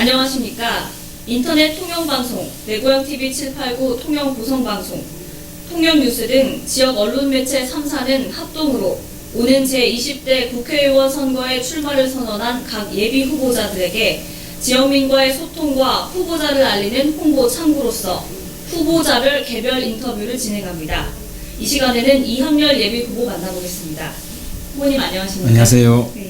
안녕하십니까. 인터넷 통영방송, 내고향TV 789 통영보성방송, 통영뉴스 등 지역 언론 매체 3사는 합동으로 오는 제20대 국회의원 선거에 출마를 선언한 각 예비 후보자들에게 지역민과의 소통과 후보자를 알리는 홍보 창구로서 후보자별 개별 인터뷰를 진행합니다. 이 시간에는 이학렬 예비 후보 만나보겠습니다. 후보님 안녕하십니까? 안녕하세요. 네.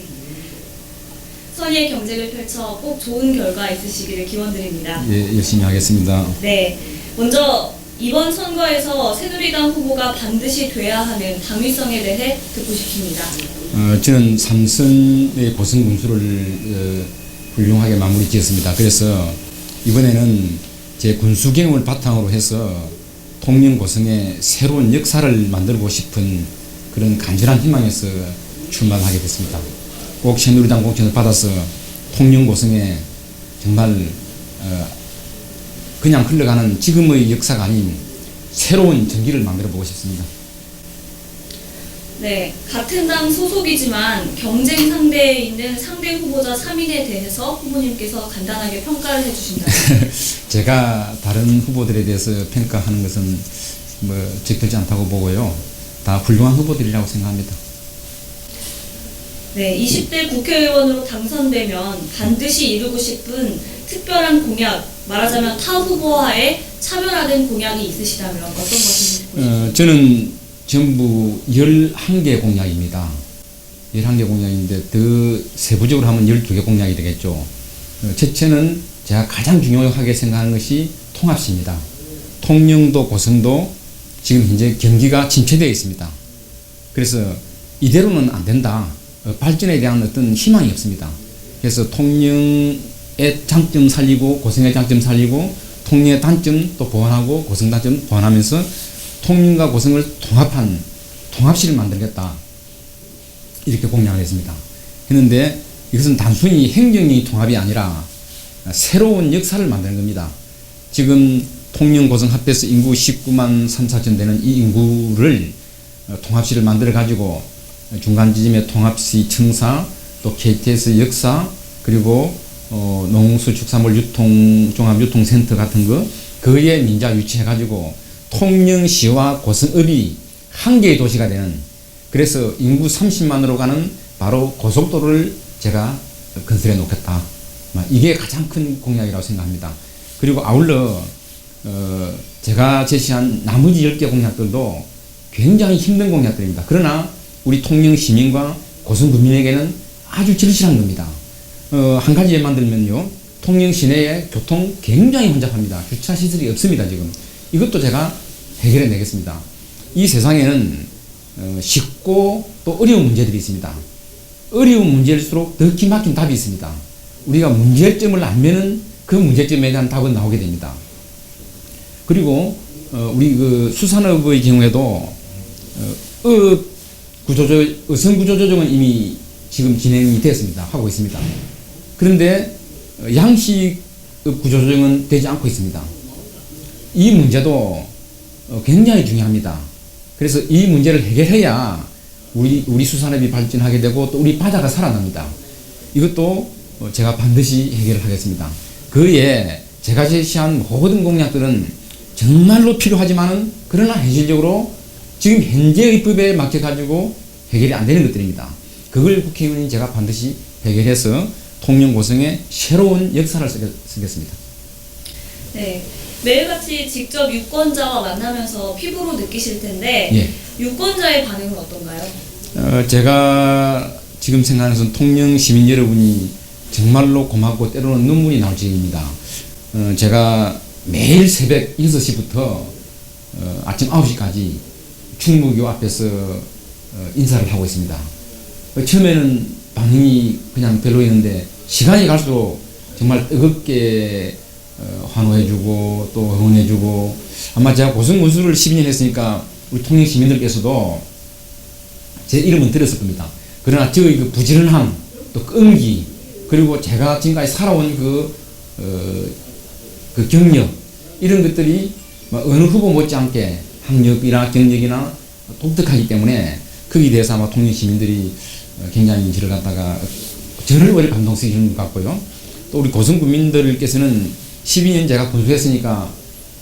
선의의 경쟁을 펼쳐 꼭 좋은 결과 있으시기를 기원드립니다. 예, 열심히 하겠습니다. 네, 먼저 이번 선거에서 새누리당 후보가 반드시 돼야 하는 당위성에 대해 듣고 싶습니다. 저는 삼선의 고성 군수를 훌륭하게 마무리 지었습니다. 그래서 이번에는 제 군수 경험을 바탕으로 해서 통영 고성에 새로운 역사를 만들고 싶은 그런 간절한 희망에서 출마하게 됐습니다. 꼭 새누리당 공천을 받아서 통영 고성에 정말 그냥 흘러가는 지금의 역사가 아닌 새로운 전기를 만들어 보고 싶습니다. 네, 같은 당 소속이지만 경쟁 상대에 있는 상대 후보자 3인에 대해서 후보님께서 간단하게 평가를 해주신다면. 제가 다른 후보들에 대해서 평가하는 것은 적절치 않다고 보고요. 다 훌륭한 후보들이라고 생각합니다. 네, 20대 국회의원으로 당선되면 반드시 이루고 싶은 특별한 공약, 말하자면 타 후보와의 차별화된 공약이 있으시다면 어떤 것인지 듣고 싶습니다. 저는 전부 11개 공약입니다. 11개 공약인데 더 세부적으로 하면 12개 공약이 되겠죠. 첫째는 제가 가장 중요하게 생각하는 것이 통합시입니다. 통영도 고성도 지금 현재 경기가 침체되어 있습니다. 그래서 이대로는 안 된다. 발전에 대한 어떤 희망이 없습니다. 그래서 통영의 장점 살리고 고성의 장점 살리고 통영의 단점 또 보완하고 고성 단점 보완하면서 통영과 고성을 통합한 통합시를 만들겠다. 이렇게 공약을 했습니다. 했는데 이것은 단순히 행정의 통합이 아니라 새로운 역사를 만드는 겁니다. 지금 통영 고성 합해서 인구 19만 3, 4천 되는 이 인구를 통합시를 만들어 가지고 중간 지점의 통합시 청사, 또 KTS 역사, 그리고 농수축산물 유통 종합유통센터 같은 거 그에 민자 유치해 가지고 통영시와 고성읍이 한 개의 도시가 되는, 그래서 인구 30만으로 가는 바로 고속도로를 제가 건설해 놓겠다. 이게 가장 큰 공약이라고 생각합니다. 그리고 아울러 제가 제시한 나머지 10개 공약들도 굉장히 힘든 공약들입니다. 그러나 우리 통영 시민과 고성 구민에게는 아주 절실한 겁니다. 한 가지 예만 들면요. 통영 시내에 교통 굉장히 혼잡합니다. 주차 시설이 없습니다, 지금. 이것도 제가 해결해 내겠습니다. 이 세상에는 쉽고 또 어려운 문제들이 있습니다. 어려운 문제일수록 더 기막힌 답이 있습니다. 우리가 문제점을 알면은 그 문제점에 대한 답은 나오게 됩니다. 그리고 우리 그 수산업의 경우에도 어선 구조조정은 이미 지금 진행이 됐습니다. 하고 있습니다. 그런데 양식 구조조정은 되지 않고 있습니다. 이 문제도 굉장히 중요합니다. 그래서 이 문제를 해결해야 우리 수산업이 발전하게 되고 또 우리 바다가 살아납니다. 이것도 제가 반드시 해결을 하겠습니다. 그에 제가 제시한 모든 공약들은 정말로 필요하지만은 그러나 현실적으로 지금 현재의 법에 맡겨가지고 해결이 안 되는 것들입니다. 그걸 국회의원이 제가 반드시 해결해서 통영 고성에 새로운 역사를 쓰겠습니다. 네, 매일같이 직접 유권자와 만나면서 피부로 느끼실 텐데 예. 유권자의 반응은 어떤가요? 제가 지금 생각하는 것은 통영 시민 여러분이 정말로 고맙고 때로는 눈물이 나올 지경입니다. 제가 매일 새벽 6시부터 아침 9시까지 충무교 앞에서 인사를 하고 있습니다. 처음에는 반응이 그냥 별로였는데 시간이 갈수록 정말 뜨겁게 환호해주고 또 응원해주고, 아마 제가 고성군수를 12년 했으니까 우리 통영 시민들께서도 제 이름은 들었을 겁니다. 그러나 저의 그 부지런함, 또 끈기, 그리고 제가 지금까지 살아온 그 경력, 이런 것들이 어느 후보 못지않게 학력이나 경력이나 독특하기 때문에 거기에 대해서 아마 통영 시민들이 굉장히 저를 갖다가 저를 오히려 감동시키는 것 같고요. 또 우리 고성 국민들께서는 12년 제가 군수했으니까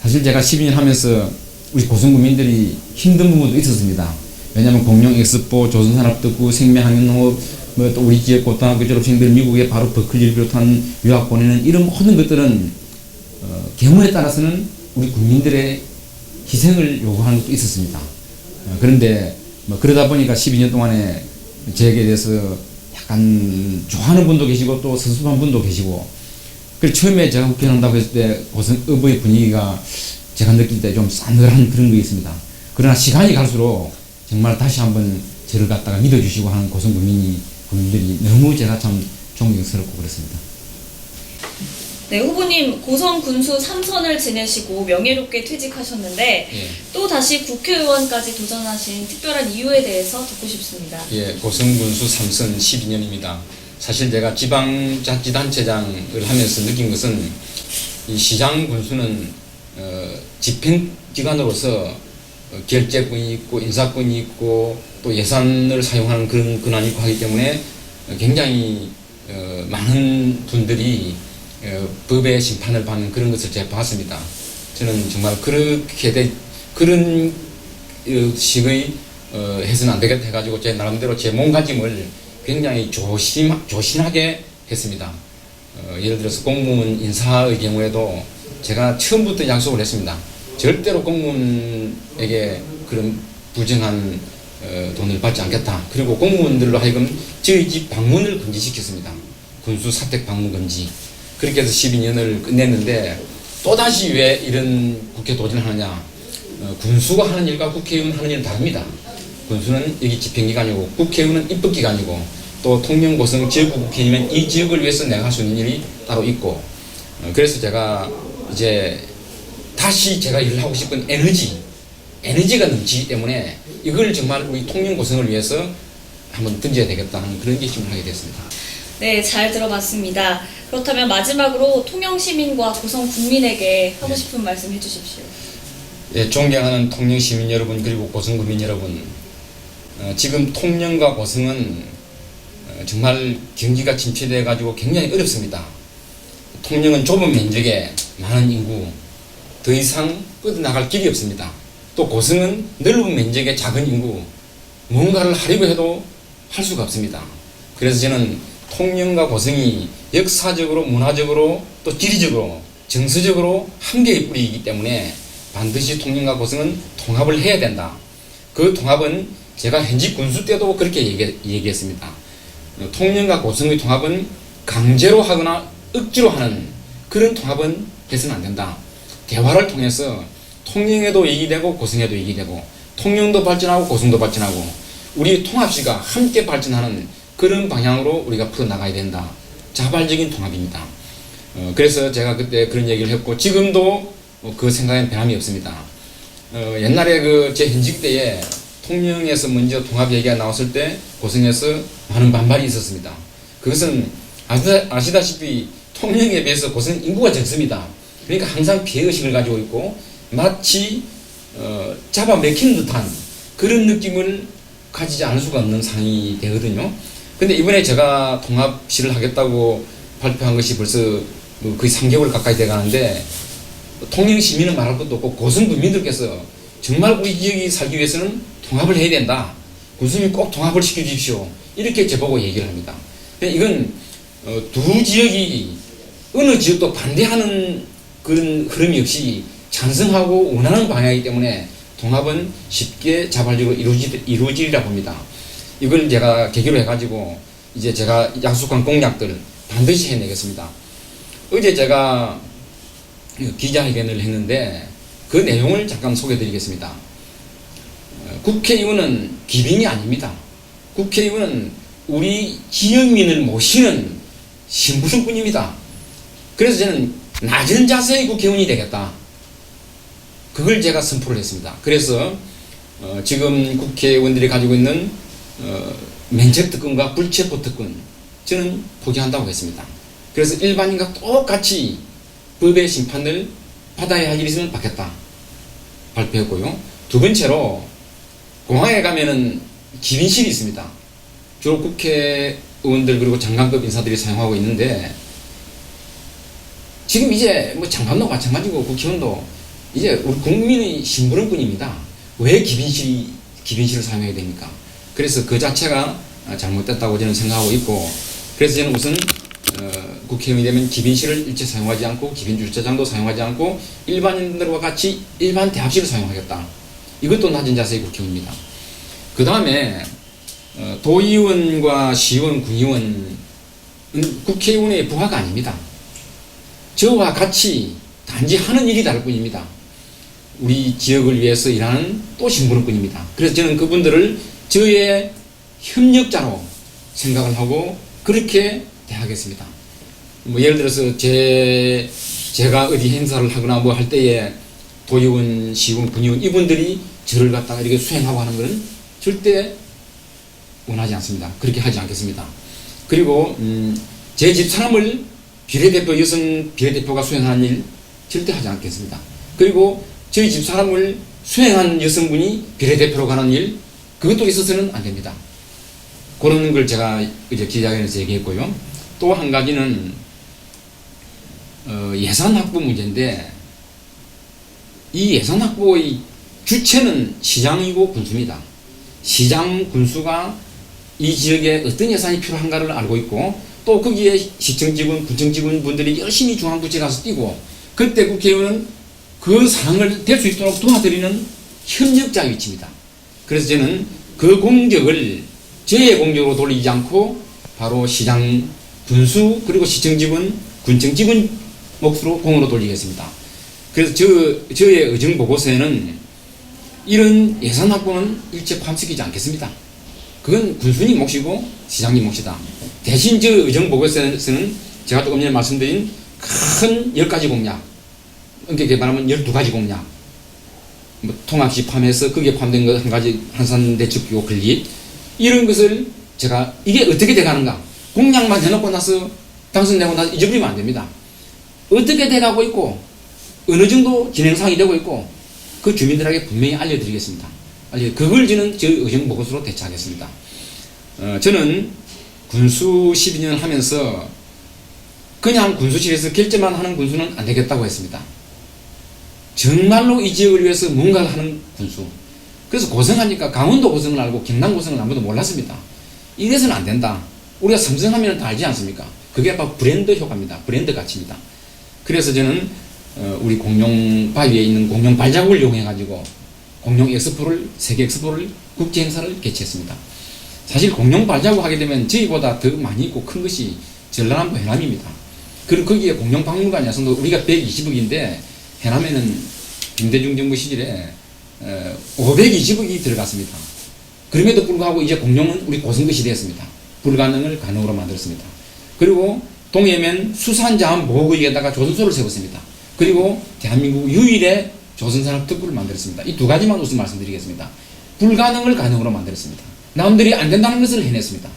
사실 제가 12년 하면서 우리 고성 국민들이 힘든 부분도 있었습니다. 왜냐하면 공룡 엑스포, 조선산업특구, 생명항연농업, 뭐 또 우리 지역 고등학교 졸업생들 미국에 바로 버클리를 비롯한 유학 보내는 이런 모든 것들은 경우에 따라서는 우리 국민들의 희생을 요구하는 것도 있었습니다. 그런데 뭐 그러다 보니까 12년 동안에 저에게 대해서 약간 좋아하는 분도 계시고 또 섭섭한 분도 계시고, 그래서 처음에 제가 국회에 한다고 했을 때 고성읍의 분위기가 제가 느낄 때 좀 싸늘한 그런 게 있습니다. 그러나 시간이 갈수록 정말 다시 한번 저를 갖다가 믿어주시고 하는 고성 국민들이 너무 제가 참 존경스럽고 그렇습니다. 네, 후보님 고성 군수 3선을 지내시고 명예롭게 퇴직하셨는데 예. 또 다시 국회의원까지 도전하신 특별한 이유에 대해서 듣고 싶습니다. 예, 고성 군수 3선 12년입니다. 사실 제가 지방자치단체장을 하면서 느낀 것은 이 시장 군수는 집행기관으로서 결재권이 있고 인사권이 있고 또 예산을 사용하는 그런 권한이 있고 하기 때문에 굉장히 많은 분들이 법의 심판을 받는 그런 것을 제가 봤습니다. 저는 정말 그런 식의 해서는 안 되겠다 해가지고 제 나름대로 제 몸가짐을 굉장히 조신하게 했습니다. 예를 들어서 공무원 인사의 경우에도 제가 처음부터 약속을 했습니다. 절대로 공무원에게 그런 부정한 돈을 받지 않겠다. 그리고 공무원들로 하여금 저희 집 방문을 금지시켰습니다. 군수 사택 방문 금지. 그렇게 해서 12년을 끝냈는데 또다시 왜 이런 국회 도전을 하느냐. 군수가 하는 일과 국회의원 하는 일은 다릅니다. 군수는 여기 집행기관이고 국회의원은 입법기관이고 또 통영고성 지역구 국회의원이면 이 지역을 위해서 내가 할 수 있는 일이 따로 있고, 그래서 제가 이제 다시 제가 일을 하고 싶은 에너지가 넘치기 때문에 이걸 정말 우리 통영고성을 위해서 한번 던져야 되겠다 하는 그런 결심을 하게 됐습니다. 네, 잘 들어봤습니다. 그렇다면 마지막으로 통영 시민과 고성 국민에게 하고 싶은 말씀 해주십시오. 예, 존경하는 통영 시민 여러분 그리고 고성 국민 여러분, 지금 통영과 고성은 정말 경기가 침체돼 가지고 굉장히 어렵습니다. 통영은 좁은 면적에 많은 인구, 더 이상 뻗어나갈 길이 없습니다. 또 고성은 넓은 면적에 작은 인구, 뭔가를 하려고 해도 할 수가 없습니다. 그래서 저는 통영과 고성이 역사적으로, 문화적으로, 또 지리적으로, 정서적으로 함께의 뿌리이기 때문에 반드시 통영과 고성은 통합을 해야 된다. 그 통합은 제가 현직 군수 때도 그렇게 얘기했습니다. 통영과 고성의 통합은 강제로 하거나 억지로 하는 그런 통합은 해서는 안 된다. 대화를 통해서 통영에도 이익이 되고 고성에도 이익이 되고 통영도 발전하고 고성도 발전하고 우리 통합시가 함께 발전하는 그런 방향으로 우리가 풀어나가야 된다. 자발적인 통합입니다. 그래서 제가 그때 그런 얘기를 했고 지금도 그 생각엔 변함이 없습니다. 옛날에 제 현직 때에 통영에서 먼저 통합 얘기가 나왔을 때 고성에서 많은 반발이 있었습니다. 그것은 아시다시피 통영에 비해서 고성은 인구가 적습니다. 그러니까 항상 피해의식을 가지고 있고 마치 잡아먹히는 듯한 그런 느낌을 가지지 않을 수가 없는 상황이 되거든요. 근데 이번에 제가 통합시를 하겠다고 발표한 것이 벌써 거의 3개월 가까이 돼 가는데 통영 시민은 말할 것도 없고 고성 국민들께서 정말 우리 지역이 살기 위해서는 통합을 해야 된다. 군수님 꼭 통합을 시켜주십시오. 이렇게 저보고 얘기를 합니다. 이건 두 지역이 어느 지역도 반대하는 그런 흐름이 없이 찬성하고 원하는 방향이기 때문에 통합은 쉽게 자발적으로 이루어지리라 봅니다. 이걸 제가 계기로 해가지고 이제 제가 약속한 공약들 반드시 해내겠습니다. 어제 제가 기자회견을 했는데 그 내용을 잠깐 소개해드리겠습니다. 국회의원은 기빈이 아닙니다. 국회의원은 우리 지역민을 모시는 신부름꾼입니다. 그래서 저는 낮은 자세의 국회의원이 되겠다. 그걸 제가 선포를 했습니다. 그래서 지금 국회의원들이 가지고 있는 면책특권과 불체포특권 저는 포기한다고 했습니다. 그래서 일반인과 똑같이 법의 심판을 받아야 할 일이 있으면 받겠다 발표했고요. 두 번째로 공항에 가면은 기빈실이 있습니다. 주로 국회의원들 그리고 장관급 인사들이 사용하고 있는데 지금 이제 뭐 장관도 마찬가지고 국회의원도 이제 우리 국민의 심부름꾼입니다. 왜 기빈실을 사용해야 됩니까? 그래서 그 자체가 잘못됐다고 저는 생각하고 있고, 그래서 저는 우선 국회의원이 되면 기빈실을 일체 사용하지 않고 기빈 주차장도 사용하지 않고 일반인들과 같이 일반 대합실을 사용하겠다. 이것도 낮은 자세의 국회의원입니다. 그 다음에 도의원과 시의원, 군의원은 국회의원의 부하가 아닙니다. 저와 같이 단지 하는 일이 다를 뿐입니다. 우리 지역을 위해서 일하는 또 심부름꾼입니다. 그래서 저는 그분들을 저의 협력자로 생각을 하고 그렇게 대하겠습니다. 뭐 예를 들어서 제가 어디 행사를 하거나 뭐 할 때에 도의원, 시의원, 군의원 이분들이 저를 갖다가 이렇게 수행하고 하는 것은 절대 원하지 않습니다. 그렇게 하지 않겠습니다. 그리고 제 집사람을 비례대표, 여성 비례대표가 수행하는 일 절대 하지 않겠습니다. 그리고 저희 집사람을 수행한 여성분이 비례대표로 가는 일, 그것도 있어서는 안 됩니다. 그런 걸 제가 이제 기자회견에서 얘기했고요. 또 한 가지는 예산 확보 문제인데, 이 예산 확보의 주체는 시장이고 군수입니다. 시장, 군수가 이 지역에 어떤 예산이 필요한가를 알고 있고, 또 거기에 시청직원, 군청직원 분들이 열심히 중앙부처에 가서 뛰고, 그때 국회의원은 그 사항을 될 수 있도록 도와드리는 협력자 위치입니다. 그래서 저는 그 공적을 저의 공적으로 돌리지 않고 바로 시장, 군수, 그리고 시청직원, 군청직원 몫으로 공으로 돌리겠습니다. 그래서 저의 의정 보고서에는 이런 예산 확보는 일체 포함시키지 않겠습니다. 그건 군수님 몫이고 시장님 몫이다. 대신 저 의정 보고서에는 제가 조금 전에 말씀드린 큰 10가지 공약, 엄격히 말하면 12가지 공약, 뭐 통합시 포함해서 거기에 포함된 것 한 가지, 한산대책기호 건립, 이런 것을 제가 이게 어떻게 돼가는가, 공약만 해놓고 나서 당선되고 나서 잊어버리면 안 됩니다. 어떻게 돼가고 있고 어느 정도 진행상이 되고 있고 그 주민들에게 분명히 알려드리겠습니다. 그걸 저는 저 의정 보고서로 대처하겠습니다. 저는 군수 12년을 하면서 그냥 군수실에서 결제만 하는 군수는 안 되겠다고 했습니다. 정말로 이 지역을 위해서 뭔가를 하는 군수. 그래서 고성하니까 강원도 고성을 알고 경남 고성을 아무도 몰랐습니다. 이래서는 안 된다. 우리가 삼성하면 다 알지 않습니까? 그게 바로 브랜드 효과입니다. 브랜드 가치입니다. 그래서 저는 우리 공룡 바위에 있는 공룡 발자국을 이용해가지고 공룡 엑스포를, 세계 엑스포를, 국제 행사를 개최했습니다. 사실 공룡 발자국 하게 되면 저희보다 더 많이 있고 큰 것이 전라남도 해남입니다. 그리고 거기에 공룡 박물관이 와서 우리가 120억인데 해남에는 김대중 정부 시절에 520억이 들어갔습니다. 그럼에도 불구하고 이제 공룡은 우리 고성것이 되었습니다. 불가능을 가능으로 만들었습니다. 그리고 동해면 수산자원 보호구역에다가 조선소를 세웠습니다. 그리고 대한민국 유일의 조선산업특구를 만들었습니다. 이 두 가지만 우선 말씀드리겠습니다. 불가능을 가능으로 만들었습니다. 남들이 안 된다는 것을 해냈습니다.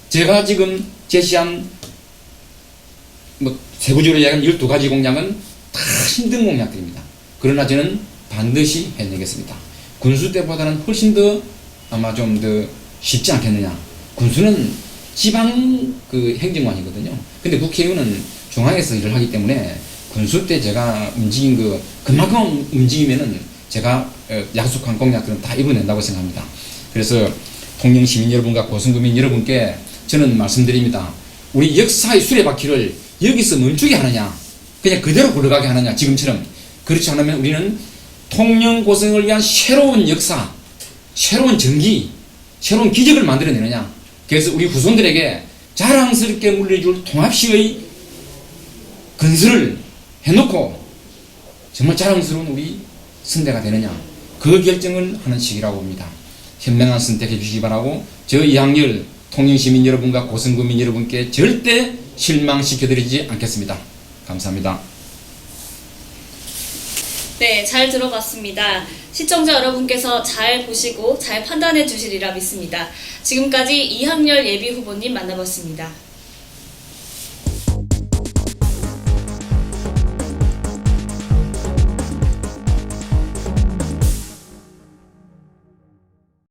제가 지금 제시한 세부적으로 이야기한 12가지 공약은 다 힘든 공약들입니다. 그러나 저는 반드시 해내겠습니다. 군수 때보다는 훨씬 더 아마 좀 더 쉽지 않겠느냐. 군수는 지방 행정관이거든요. 근데 국회의원은 중앙에서 일을 하기 때문에 군수 때 제가 움직인 그만큼 움직이면은 제가 약속한 공약들은 다 이뤄낸다고 생각합니다. 그래서 통영 시민 여러분과 고성구민 여러분께 저는 말씀드립니다. 우리 역사의 수레바퀴를 여기서 멈추게 하느냐, 그냥 그대로 굴러가게 하느냐, 지금처럼. 그렇지 않으면 우리는 통영 고성을 위한 새로운 역사, 새로운 전기, 새로운 기적을 만들어내느냐. 그래서 우리 후손들에게 자랑스럽게 물려줄 통합시의 건설을 해놓고 정말 자랑스러운 우리 선대가 되느냐, 그 결정을 하는 시기라고 봅니다. 현명한 선택해 주시기 바라고, 저 이항열 통영시민 여러분과 고성구민 여러분께 절대 실망시켜드리지 않겠습니다. 감사합니다. 네, 잘 들어봤습니다. 시청자 여러분께서 잘 보시고 잘 판단해 주시리라 믿습니다. 지금까지 이항열 예비후보님 만나봤습니다.